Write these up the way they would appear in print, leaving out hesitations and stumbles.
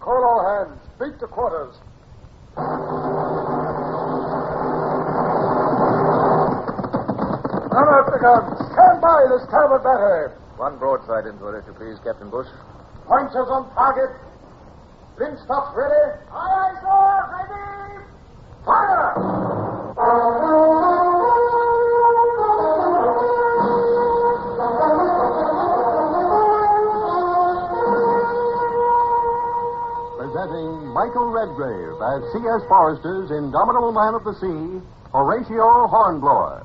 Call all hands. Beat to quarters. Run out the guns. Stand by the starboard battery. One broadside into it, if you please, Captain Bush. Pointers on target. Linstock's ready. Aye, sir. Ready. Fire! Presenting Michael Redgrave as C.S. Forrester's indomitable man of the sea, Horatio Hornblower.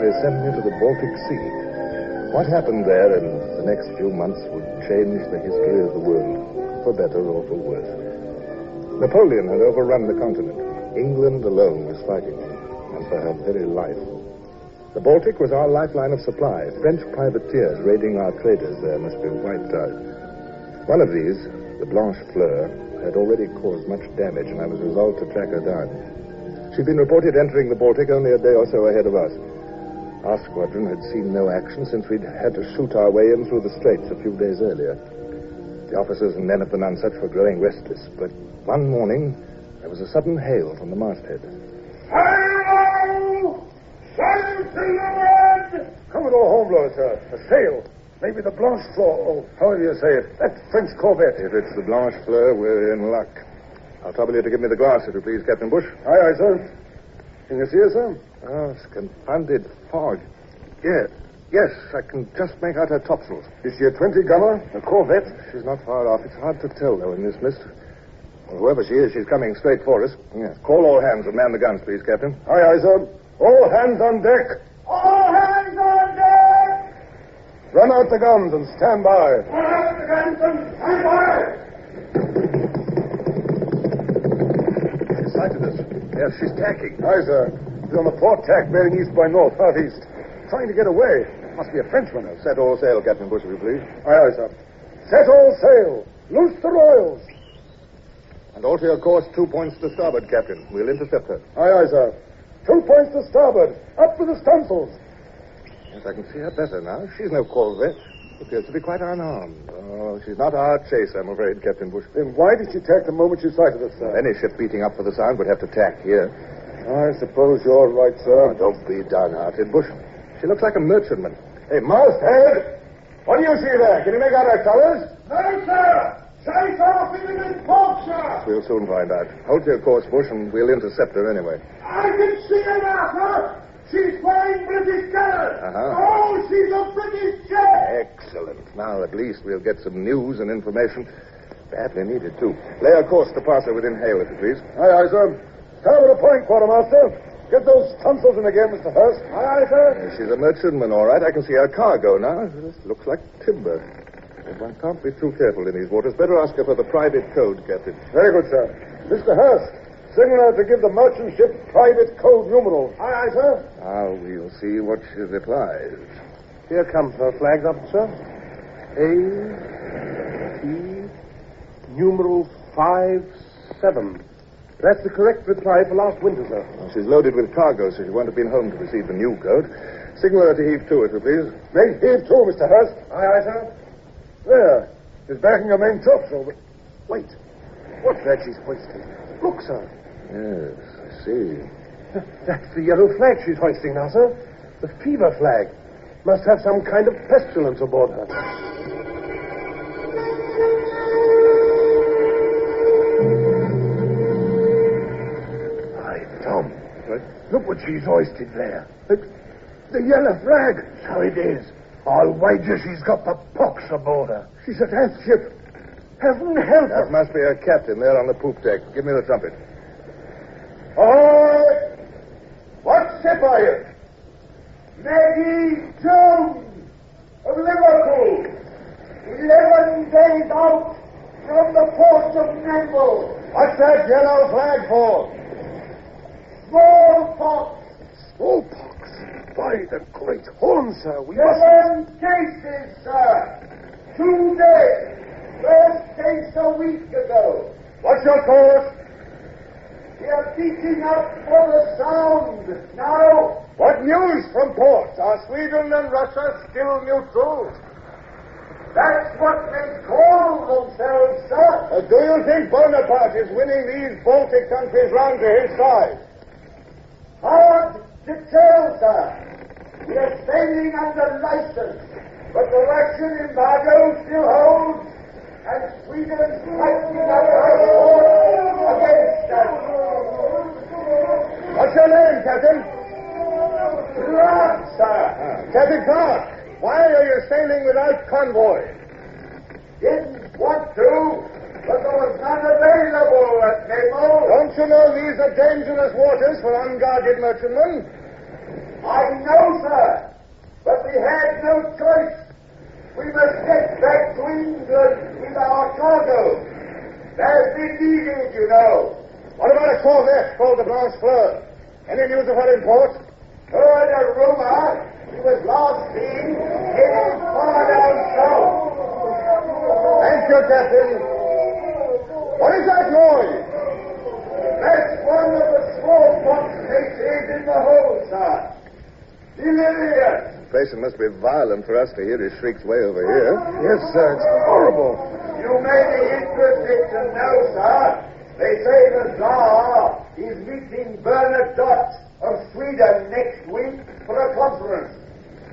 They sent me to the Baltic Sea. What happened there in the next few months would change the history of the world, for better or for worse. Napoleon had overrun the continent. England alone was fighting, and for her very life. The Baltic was our lifeline of supply. French privateers raiding our traders there must be wiped out. One of these, the Blanche Fleur, had already caused much damage, and I was resolved to track her down. She'd been reported entering the Baltic only a day or so ahead of us. Our squadron had seen no action since we'd had to shoot our way in through the straits a few days earlier. The officers and men of the Nonsuch were growing restless, but one morning there was a sudden hail from the masthead. Hello! Sail to leeward! Commodore Hornblower, sir. A sail. Maybe the Blanche Fleur, or however you say it. That French corvette. If it's the Blanche Fleur, we're in luck. I'll trouble you to give me the glass, if you please, Captain Bush. Aye, aye, sir. Can you see her, sir? Oh, it's confounded fog. Yes, I can just make out her topsails. Is she a 20-gunner? A corvette? She's not far off. It's hard to tell, though, in this mist. Well, whoever she is, she's coming straight for us. Yes. Call all hands and man the guns, please, Captain. Aye, aye, sir. All hands on deck. All hands on deck! Run out the guns and stand by. Run out the guns and stand by! She sighted us. Yes, she's tacking. Aye, sir. She's on the port tack bearing east by north, southeast. Trying to get away. Must be a Frenchman. Set all sail, Captain Bush, if you please. Aye, aye, sir. Set all sail. Loose the royals. And alter your course 2 points to starboard, Captain. We'll intercept her. Aye, aye, sir. 2 points to starboard. Up with the stunsails. Yes, I can see her better now. She's no corvette. Appears to be quite unarmed. Oh, she's not our chase, I'm afraid, Captain Bush. Then why did she tack the moment she sighted us, sir? Any ship beating up for the Sound would have to tack here. I suppose you're right, sir. Oh, don't be downhearted, Bush. She looks like a merchantman. Hey, masthead! What do you see there? Can you make out her colors? No, sir! Chase off in the port, sir! We'll soon find out. Hold to your course, Bush, and we'll intercept her anyway. I can see her now, sir! She's flying British colors! Uh-huh. Oh, she's a British ship! Excellent. Now, at least, we'll get some news and information. Badly needed, too. Lay our course to pass her within hail, if you please. Aye, aye, sir. Starboard a point, quartermaster. Get those tonsils in again, Mr. Hurst. Aye, aye, sir. She's a merchantman, all right. I can see her cargo now. This looks like timber. But one can't be too careful in these waters. Better ask her for the private code, Captain. Very good, sir. Mr. Hurst, signal her to give the merchant ship private code numerals. Aye, aye, sir. Now, we'll see what she replies. Here comes her flags up, sir. A, T, numeral 57. That's the correct reply for last winter, sir. Well, she's loaded with cargo, so she won't have been home to receive the new code. Signal her to heave to, if you please. Make heave to, Mr. Hurst. Aye, aye, sir. There. She's backing her main topsail, but... Wait. What's that she's hoisting? Look, sir. Yes, I see. That's the yellow flag she's hoisting now, sir. The fever flag. Must have some kind of pestilence aboard her. Hi, Tom. Look what she's hoisted there. The yellow flag. So it is. I'll wager she's got the pox aboard her. She's a death ship. Heaven help her. That must be her captain there on the poop deck. Give me the trumpet. All right. What ship are you? Maggie Jones of Liverpool. 11 days out from the port of naval. What's that yellow flag for? Smallpox. Smallpox? By the great horn, sir. We 7 cases, sir. 2 days. First case a week ago. What's your course? We are beating up for the Sound. Now, What news from port? Are Sweden and Russia still neutral? that's what they call themselves, sir. Do you think Bonaparte is winning these Baltic countries round to his side? Hard to tell, sir. We are sailing under license, but the Russian embargo still holds, and Sweden's fighting up her force against us. What's your name, Captain? Clark, sir. Captain Clark. Why are you sailing without convoy? Didn't want to, but there was none available at naval. Don't you know these are dangerous waters for unguarded merchantmen? I know, sir, but we had no choice. We must get back to England with our cargo. There's been needed, you know. What about a corvette called the Blanche Fleur? Any news of her in port? Heard a rumor he was last seen heading far down south. Thank you, Captain. What is that noise? That's one of the smallpox cases in the hold, sir. Delirious. The place must be violent for us to hear his shrieks way over here. Yes, sir. It's horrible. You may be interested to know, sir. They say the Tsar is meeting Bernadotte of Sweden next week for a conference.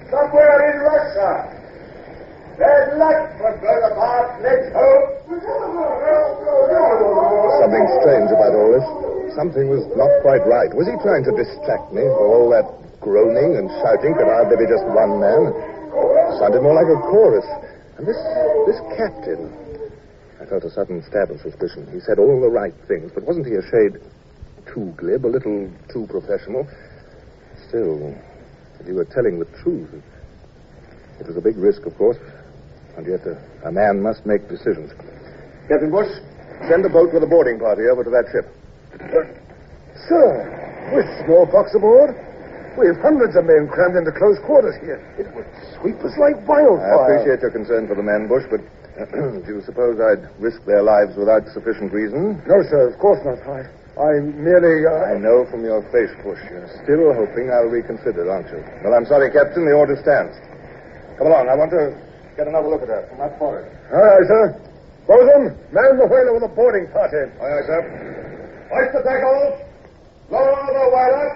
Somewhere in Russia. Bad luck for Bonaparte, let's hope. Something strange about all this. Something was not quite right. Was he trying to distract me? For all that groaning and shouting could hardly be just one man. It sounded more like a chorus. And this captain... I felt a sudden stab of suspicion. He said all the right things, but wasn't he a shade too glib, a little too professional? Still, if he were telling the truth, it was a big risk, of course, and yet a man must make decisions. Captain Bush, send a boat with a boarding party over to that ship. Sir, with smallpox aboard? We have hundreds of men crammed into close quarters here. It would sweep us like wildfire. I appreciate your concern for the men, Bush, but do you suppose I'd risk their lives without sufficient reason? No, sir, of course not. I merely... I know from your face, Bush, you're still hoping I'll reconsider, aren't you? Well, I'm sorry, Captain, the order stands. Come along, I want to get another look at her from that forward. Aye, aye, sir. Bosun, man the whaler with a boarding party. Aye, aye, sir. Hoist the tackles. Lower the whaler.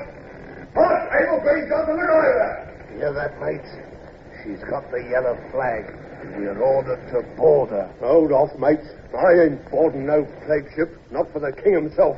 Hot, able beams on the either. Hear that, mate? She's got the yellow flag. We're ordered to board her. Hold off, mates. I ain't boarding no plague ship, not for the king himself.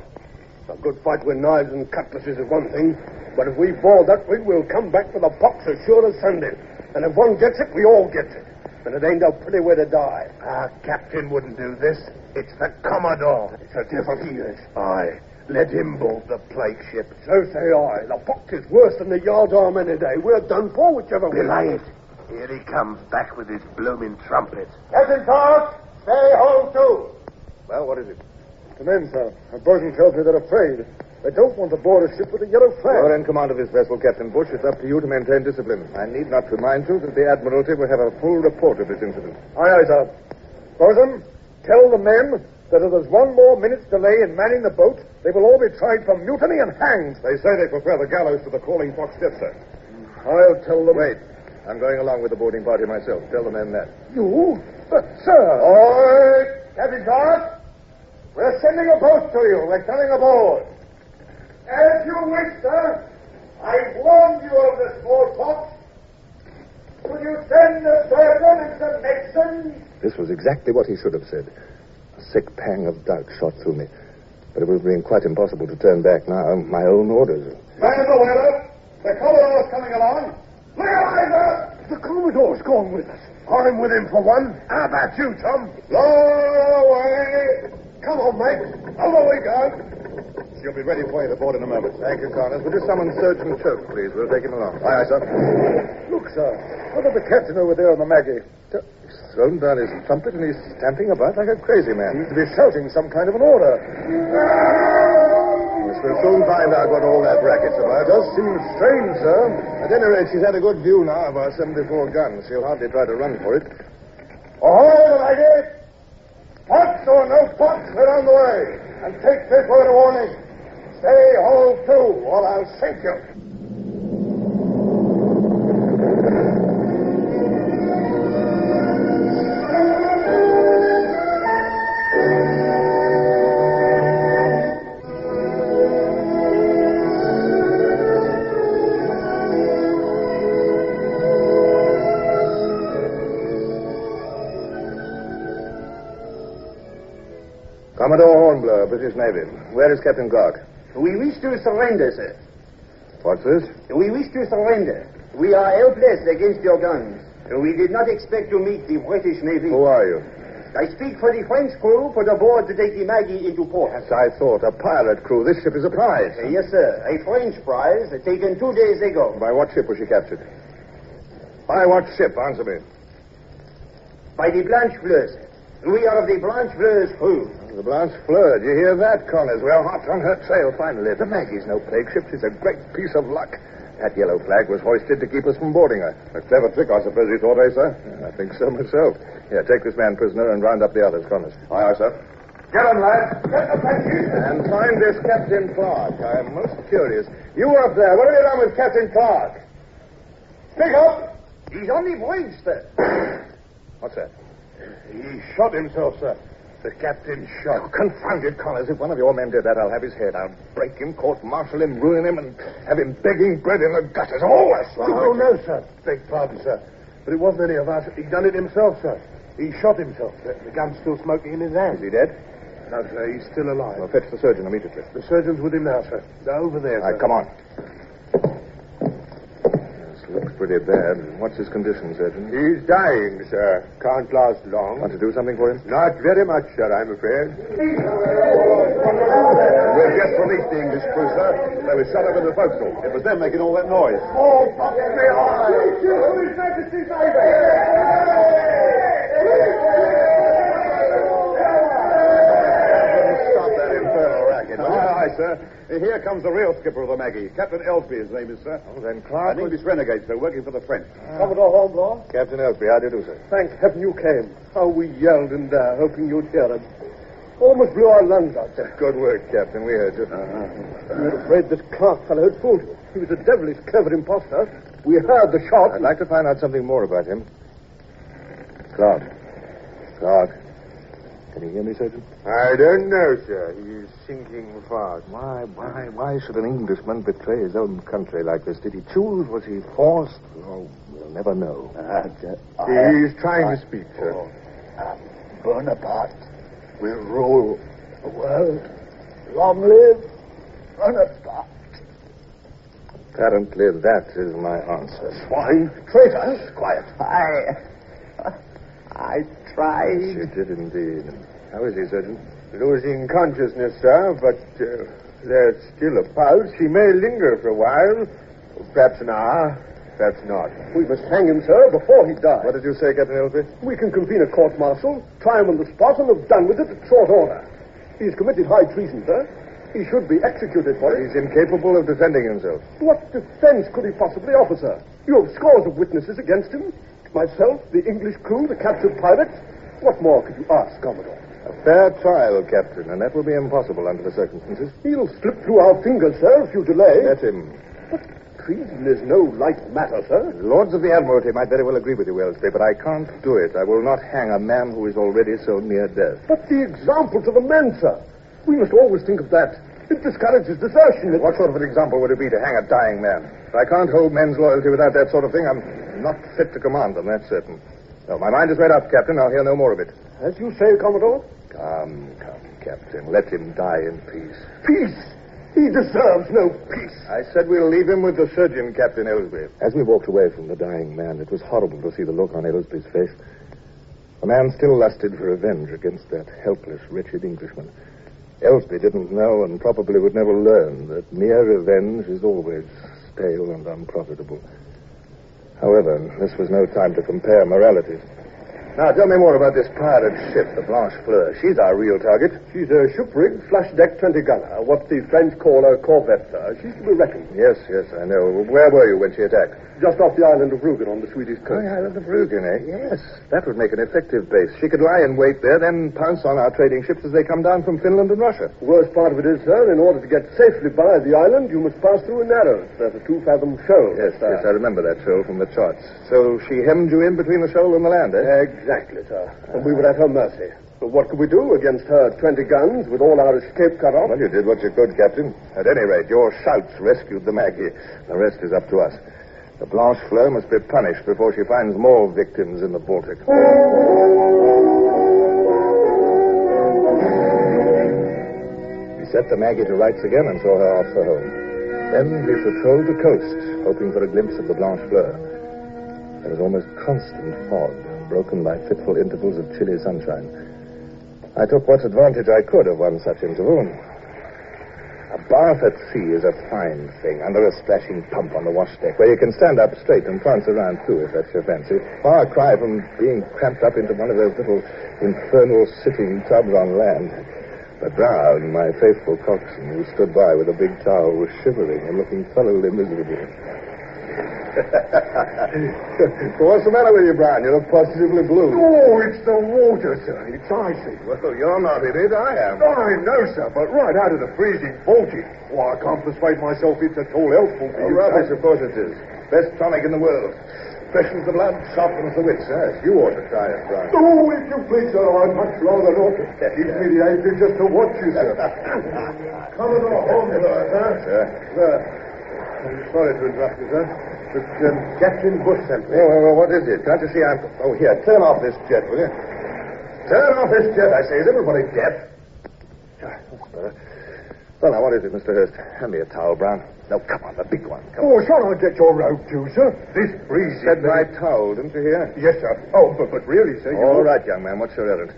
A good fight with knives and cutlasses is one thing, but if we board that brig, we'll come back for the pox as sure as Sunday. And if one gets it, we all get it. And it ain't a pretty way to die. Our captain wouldn't do this. It's the Commodore. It's a devil he is. Aye. Let him board the plague ship. So say I. The pox is worse than the yard arm any day. We're done for, whichever way. Belay it. Here he comes back with his blooming trumpet. Captain Clark, stay home too. Well, what is it? The men, sir. A bosun tells me they're afraid. They don't want to board a ship with a yellow flag. You're in command of this vessel, Captain Bush. It's up to you to maintain discipline. I need not remind you that the Admiralty will have a full report of this incident. Aye, aye, sir. Bosun, tell the men that if there's one more minute's delay in manning the boat, they will all be tried for mutiny and hanged. They say they prefer the gallows to the crawling fox death, sir. I'll tell them... Wait. I'm going along with the boarding party myself. Tell the men that. You? But, sir... All right, Captain Clark. We're sending a boat to you. We're coming aboard. As you wish, sir. I warned you of the smallpox. Will you send the surgeon and some medicine? This was exactly what he should have said. A sick pang of doubt shot through me. But it would have been quite impossible to turn back now. My own orders. Man of the weather, the Commodore's coming along. Look alive, sir! The Commodore's gone with us. I'm with him for one. How about you, Tom? Blow away! Come on, mate. Over we go. She'll be ready for you to board in a moment. Thank you, Connors. Would you summon Surgeon Choke, please? We'll take him along. Aye, sir. Look, sir. What about the captain over there on the Maggie? He's thrown down his trumpet and he's stamping about like a crazy man. Seems to be shouting some kind of an order. Yes, we'll soon find out what all that racket's about. Does seem strange, sir. At any rate, she's had a good view now of our 74 guns. She'll hardly try to run for it. Ahoy, Maggie! Pots or no pots, we're on the way. And take this word of warning. Stay all to, or I'll sink you. Commodore Hornblower, British Navy. Where is Captain Clark? We wish to surrender, sir. What's this? We wish to surrender. We are helpless against your guns. We did not expect to meet the British Navy. Who are you? I speak for the French crew put aboard to take the Maggie into port. As I thought, a pirate crew. This ship is a prize. Yes, sir. A French prize taken 2 days ago. By what ship was she captured? By what ship? Answer me. By the Blanche Fleur, sir. We are of the Blanche Fleur's crew. The Blanche Fleur. Did you hear that, Connors? We're hot on her trail, finally. The Maggie's no plague ship. She's a great piece of luck. That yellow flag was hoisted to keep us from boarding her. A clever trick, I suppose you thought, sir? I think so myself. Here, take this man prisoner and round up the others, Connors. Aye, sir. Get him, lad. Get the Maggie. And find this Captain Clark. I'm most curious. You up there, what have you done with Captain Clark? Speak up. He's on the bridge, sir. What's that? He shot himself, sir. The captain shot. Oh, confound it, Connors. If one of your men did that, I'll have his head. I'll break him, court-martial him, ruin him, and have him begging bread in the gutters. Always. Oh, no, sir. Beg pardon, sir. But it wasn't any of us. He done it himself, sir. He shot himself. The gun's still smoking in his hand. Is he dead? No, sir. He's still alive. Well, fetch the surgeon immediately. The surgeon's with him now, sir. They're over there, All right, sir. come on. This looks pretty bad. What's his condition, Surgeon? He's dying, sir. Can't last long. Want to do something for him? Not very much, sir, I'm afraid. We've just released the English crew, sir. They were shut up in the forecastle. It was them making all that noise. Oh, fuck me eyes! His Majesty's Stop that infernal racket. Aye, sir. Here comes the real skipper of the Maggie. Captain Elsby, his name is, sir. Oh, then Clark An English renegade, sir, working for the French. Commodore Hornblower? Captain Elsby, how do you do, sir? Thank heaven you came. How we yelled and hoping you'd hear us. Almost blew our lungs out, sir. Good work, Captain. We heard you. We were afraid this Clark fellow had fooled you. He was a devilish clever imposter. We heard the shot. I'd like to find out something more about him. Clark. Can you hear me, Surgeon? I don't know, sir. He's sinking fast. Why should an Englishman betray his own country like this? Did he choose? Was he forced? Oh, we'll never know. He's trying to speak, sir. Bonaparte will rule the world. Long live Bonaparte. Apparently, that is my answer. Swine. Traitors. Quiet. I tried. You did indeed. How is he, Surgeon? Losing consciousness, sir, but there's still a pulse. He may linger for a while. Perhaps an hour, perhaps not. We must hang him, sir, before he dies. What did you say, Captain Elsby? We can convene a court-martial, try him on the spot, and have done with it at short order. He's committed high treason, sir. He should be executed for it. He's incapable of defending himself. What defense could he possibly offer, sir? You have scores of witnesses against him. Myself, the English crew, the captured pirates. What more could you ask, Commodore? A fair trial, Captain, and that will be impossible under the circumstances. He'll slip through our fingers, sir, if you delay. Let him. But treason is no light matter, sir. The Lords of the Admiralty might very well agree with you, Elsby, but I can't do it. I will not hang a man who is already so near death. But the example to the men, sir. We must always think of that. It discourages desertion. What sort of an example would it be to hang a dying man? If I can't hold men's loyalty without that sort of thing, I'm not fit to command them, that's certain. No, my mind is made up, Captain. I'll hear no more of it. As you say, Commodore? Come, Captain. Let him die in peace. Peace! He deserves no peace. I said we'll leave him with the surgeon, Captain Ellsbury. As we walked away from the dying man, it was horrible to see the look on Ellsbury's face. The man still lusted for revenge against that helpless, wretched Englishman. Ellsbury didn't know and probably would never learn that mere revenge is always stale and unprofitable. However, this was no time to compare moralities. Now, tell me more about this pirate ship, the Blanche Fleur. She's our real target. She's a ship-rigged, flush-deck 20-gunner, what the French call a corvette, sir. She's to be reckoned. Yes, I know. Where were you when she attacked? Just off the island of Rügen on the Swedish Oh, coast. the island of Rügen, eh? Yes. That would make an effective base. She could lie in wait there, then pounce on our trading ships as they come down from Finland and Russia. The worst part of it is, sir, in order to get safely by the island, you must pass through a narrow. There's a 2-fathom shoal. Yes, I remember that shoal from the charts. So she hemmed you in between the shoal and the land, eh? Exactly, sir. And we were at her mercy. But what could we do against her 20 guns with all our escape cut off? Well, you did what you could, Captain. At any rate, your shouts rescued the Maggie. The rest is up to us. The Blanche Fleur must be punished before she finds more victims in the Baltic. We set the Maggie to rights again and saw her off for home. Then we patrolled the coast, hoping for a glimpse of the Blanche Fleur. There was almost constant fog, broken by fitful intervals of chilly sunshine. I took what advantage I could of one such interval. A bath at sea is a fine thing, under a splashing pump on the wash deck, where you can stand up straight and prance around, too, if that's your fancy. Far cry from being cramped up into one of those little infernal sitting tubs on land. But Brown, my faithful coxswain, who stood by with a big towel, was shivering and looking thoroughly miserable. What's the matter with you, Brown? You look positively blue. Oh, it's the water, sir. It's icy. Well, you're not in it. I am. I know, sir, but right out of the freezing Baltic. Well, I can't persuade myself it's at all helpful to you. Rubbish, of course it is. Best tonic in the world. Freshens the blood, sharpens the wits. Yes, you ought to try it, Brown. Oh, if you please, sir, I'd much rather not. Gives me the ache just to watch you, sir. Commodore Hornblower, sir. Sir. I'm sorry to interrupt you, sir. But Captain Bush sent me. Well, what is it? Can't you see I'm... Oh, here, turn off this jet, will you? Turn off this jet, I say. Is everybody deaf? That's better. Well, now, what is it, Mr. Hurst? Hand me a towel, Brown. No, come on, the big one. Come on. Oh, shall I get your robe, too, sir? This breeze... Said my towel, didn't you hear? Yes, sir. Oh, but really, sir... All right, young man, what's your errand?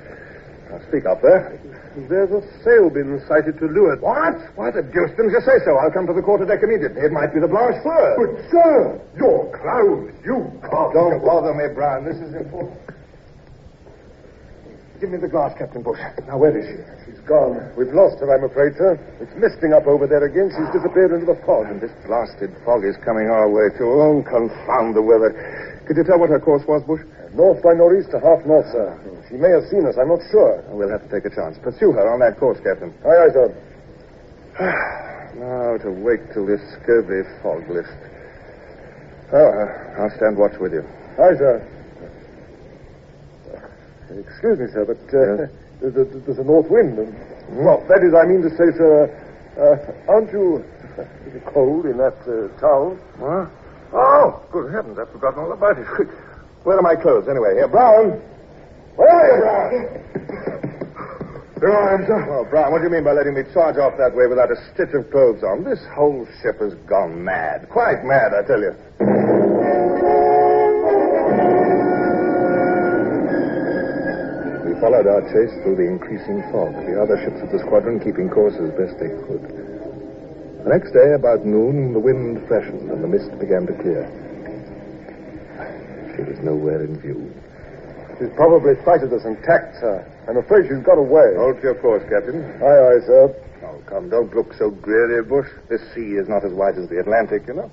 Now, speak up there. There's a sail been sighted to leeward. What? Why the deuce didn't you say so? I'll come to the quarterdeck immediately. It might be the Blanche Fleur. But, sir, your clothes, you can't... Don't bother me, Brown. This is important. Give me the glass, Captain Bush. Now, where is she? She's gone. We've lost her, I'm afraid, sir. It's misting up over there again. She's disappeared into the fog. And this blasted fog is coming our way, too. Oh, confound the weather. Could you tell what her course was, Bush? North by northeast to half north, sir. She may have seen us. I'm not sure. We'll have to take a chance. Pursue her on that course, Captain. Aye, sir. Now to wait till this scurvy fog lifts. Oh, I'll stand watch with you. Aye, sir. Excuse me, sir, but there's a north wind. Well, that is, I mean to say, sir, aren't you cold in that towel? Huh? Oh, good heavens, I've forgotten all about it. Where are my clothes, anyway? Here, Brown. Where are you, Brown? Here I am, sir. Oh, Brown, what do you mean by letting me charge off that way without a stitch of clothes on? This whole ship has gone mad. Quite mad, I tell you. We followed our chase through the increasing fog, the other ships of the squadron keeping course as best they could. The next day, about noon, the wind freshened and the mist began to clear. She was nowhere in view. She's probably sighted us and tacked, sir. I'm afraid she's got away. Hold to your course, Captain. Aye, aye, sir. Oh, come, don't look so dreary, Bush. This sea is not as wide as the Atlantic, you know.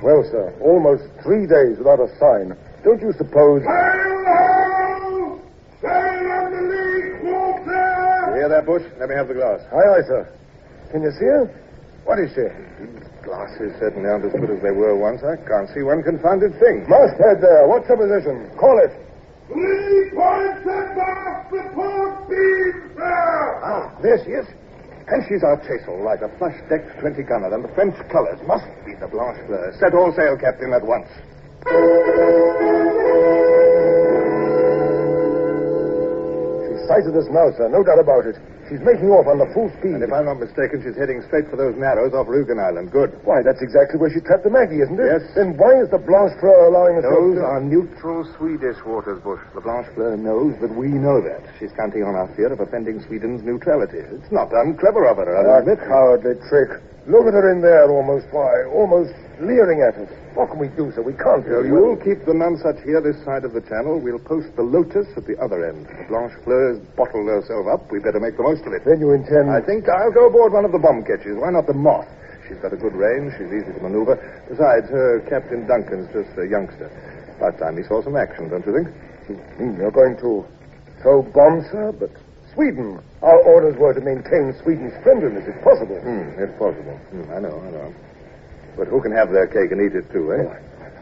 Well, sir, almost 3 days without a sign. Don't you suppose... Sail! Sail on the lee quarter! You hear that, Bush? Let me have the glass. Aye, aye, sir. Can you see her? What is she? These glasses certainly aren't as good as they were once. I can't see one confounded thing. Masthead there. What's her position? Call it. 3 points above the port beam, sir! Ah, there she is. And she's our chase, all right. A flush-decked 20-gunner, and the French colors must be the Blanche Fleur. Set all sail, Captain, at once. She's sighted us now, sir. No doubt about it. She's making off on the full speed. And if I'm not mistaken, she's heading straight for those narrows off Rugen Island. Good. Why, that's exactly where she trapped the Maggie, isn't it? Yes. Then why is the Blanche Fleur allowing us Those are neutral Swedish waters, Bush. The Blanche Fleur knows that we know that. She's counting on our fear of offending Sweden's neutrality. It's not unclever of her, I'll admit. Cowardly trick. Look at her in there, almost leering at us. What can we do, sir? We can't do it. You'll keep the Nonsuch here this side of the channel. We'll post the Lotus at the other end. The Blanche Fleur's bottled herself up. We better make the most of it. Then you intend... I think I'll go aboard one of the bomb catches. Why not the Moth? She's got a good range. She's easy to maneuver. Besides, her Captain Duncan's just a youngster. Last time he saw some action, don't you think? You're going to throw bombs, sir? But Sweden. Our orders were to maintain Sweden's friendliness, if possible. If possible. I know. But who can have their cake and eat it, too, eh?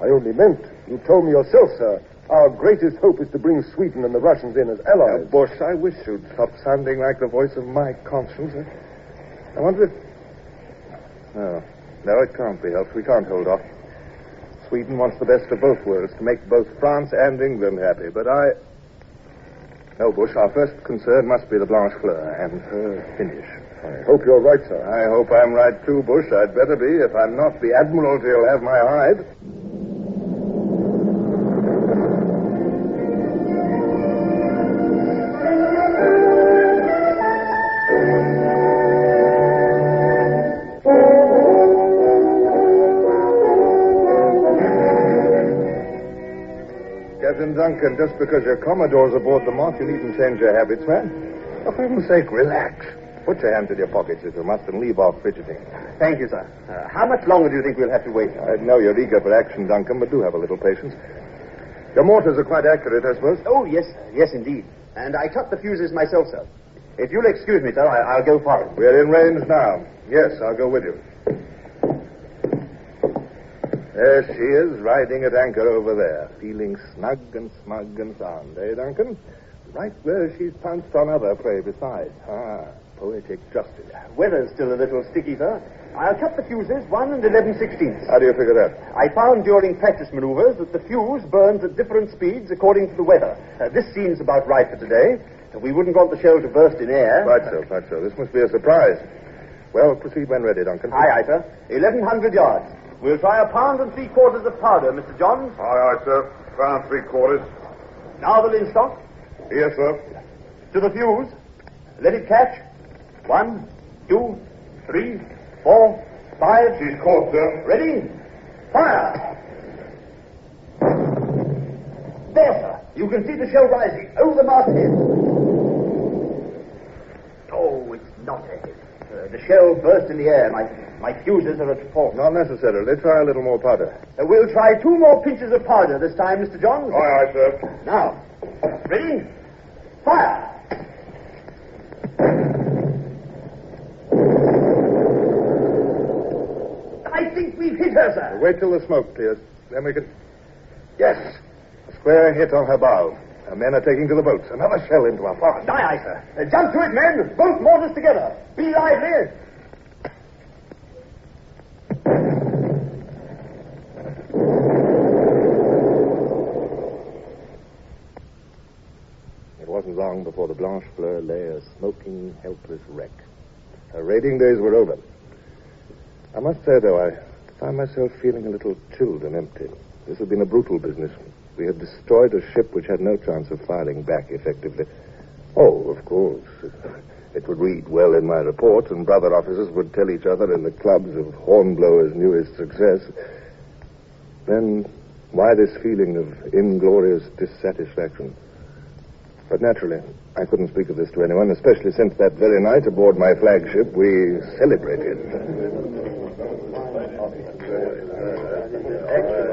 I only meant, you told me yourself, sir, our greatest hope is to bring Sweden and the Russians in as allies. Bush, I wish you'd stop sounding like the voice of my conscience. I wonder if... No, it can't be helped. We can't hold off. Sweden wants the best of both worlds, to make both France and England happy. But No, Bush, our first concern must be the Blanche Fleur and her finish. I hope you're right, sir. I hope I'm right, too, Bush. I'd better be. If I'm not, the Admiralty will have my hide. Captain Duncan, just because your Commodore's aboard the Moth, you needn't change your habits, man. For heaven's sake, relax. Put your hands in your pockets if you must and leave off fidgeting. Thank you, sir. How much longer do you think we'll have to wait? I know you're eager for action, Duncan, but do have a little patience. Your mortars are quite accurate, I suppose? Oh, yes, sir. Yes, indeed. And I cut the fuses myself, sir. If you'll excuse me, sir, I'll go forward. We're in range now. Yes, I'll go with you. There she is, riding at anchor over there, feeling snug and smug and sound, eh, Duncan? Right where she's pounced on other prey besides. Poetic justice. Weather's still a little sticky, sir. I'll cut the fuses 1 and 11/16. How do you figure that? I found during practice maneuvers that the fuse burns at different speeds according to the weather. This seems about right for today. We wouldn't want the shell to burst in air. Quite so. This must be a surprise. Well, proceed when ready, Duncan. Aye, sir. 1,100 yards. We'll try 1 3/4 of powder, Mr. Johns. Aye, sir. 1 3/4. Now the linstock. Yes, sir. To the fuse. Let it catch. 1, 2, 3, 4, 5. She's caught, sir. Ready? Fire! There, sir. You can see the shell rising over the masthead. Oh, it's not a hit. The shell burst in the air. My fuses are at fault. Not necessarily. Try a little more powder. We'll try 2 more pinches of powder this time, Mr. Johns. Aye, sir. Now, ready? Fire! I think we've hit her, sir. Wait till the smoke clears. Then we can... Yes! A square hit on her bow. Our men are taking to the boats. Another shell into our fire. Aye, sir. Jump to it, men. Both mortars together. Be lively. It wasn't long before the Blanche Fleur lay a smoking, helpless wreck. Her raiding days were over. I must say, though, I found myself feeling a little chilled and empty. This had been a brutal business. We had destroyed a ship which had no chance of firing back effectively. Oh, of course. It would read well in my report, and brother officers would tell each other in the clubs of Hornblower's newest success. Then, why this feeling of inglorious dissatisfaction? But naturally, I couldn't speak of this to anyone, especially since that very night aboard my flagship we celebrated.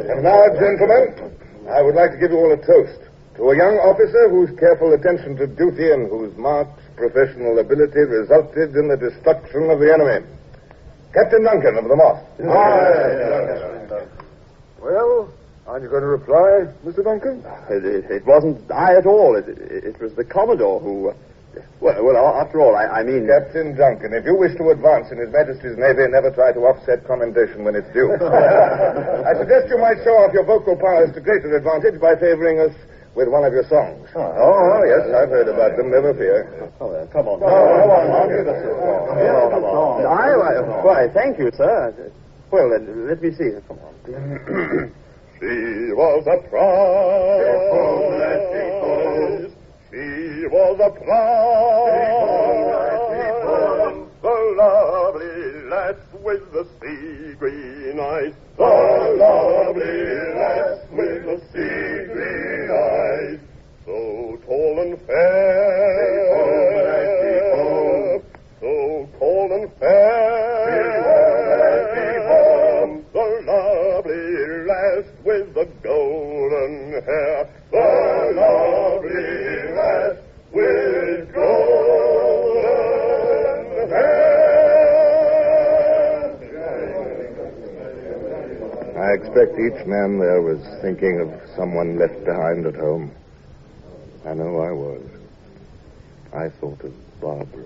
And now, gentlemen, I would like to give you all a toast to a young officer whose careful attention to duty and whose marked professional ability resulted in the destruction of the enemy. Captain Duncan of the Moth. Well, Aren't you going to reply, Mr. Duncan? It wasn't I at all. It was the Commodore who... Well, after all, I mean... Captain Duncan, if you wish to advance in His Majesty's Navy, never try to offset commendation when it's due. I suggest you might show off your vocal powers to greater advantage by favoring us with one of your songs. Oh, yes, I've heard about them, never fear. Oh, well, come on. Come on. Why, thank you, sir. Well, then, let me see. Come on. She was a prize. She was a prize. The lovely lass with the sea green eyes. The lovely lass with the sea green eyes. So tall and fair. So tall and fair. The lovely lass with the golden hair. The lovely lass with golden hair. I expect each man there was thinking of someone left behind at home. I know I was. I thought of Barbara.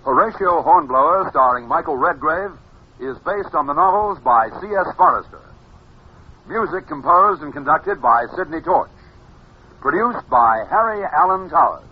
Horatio Hornblower, starring Michael Redgrave, is based on the novels by C.S. Forrester. Music composed and conducted by Sidney Torch. Produced by Harry Allen Towers.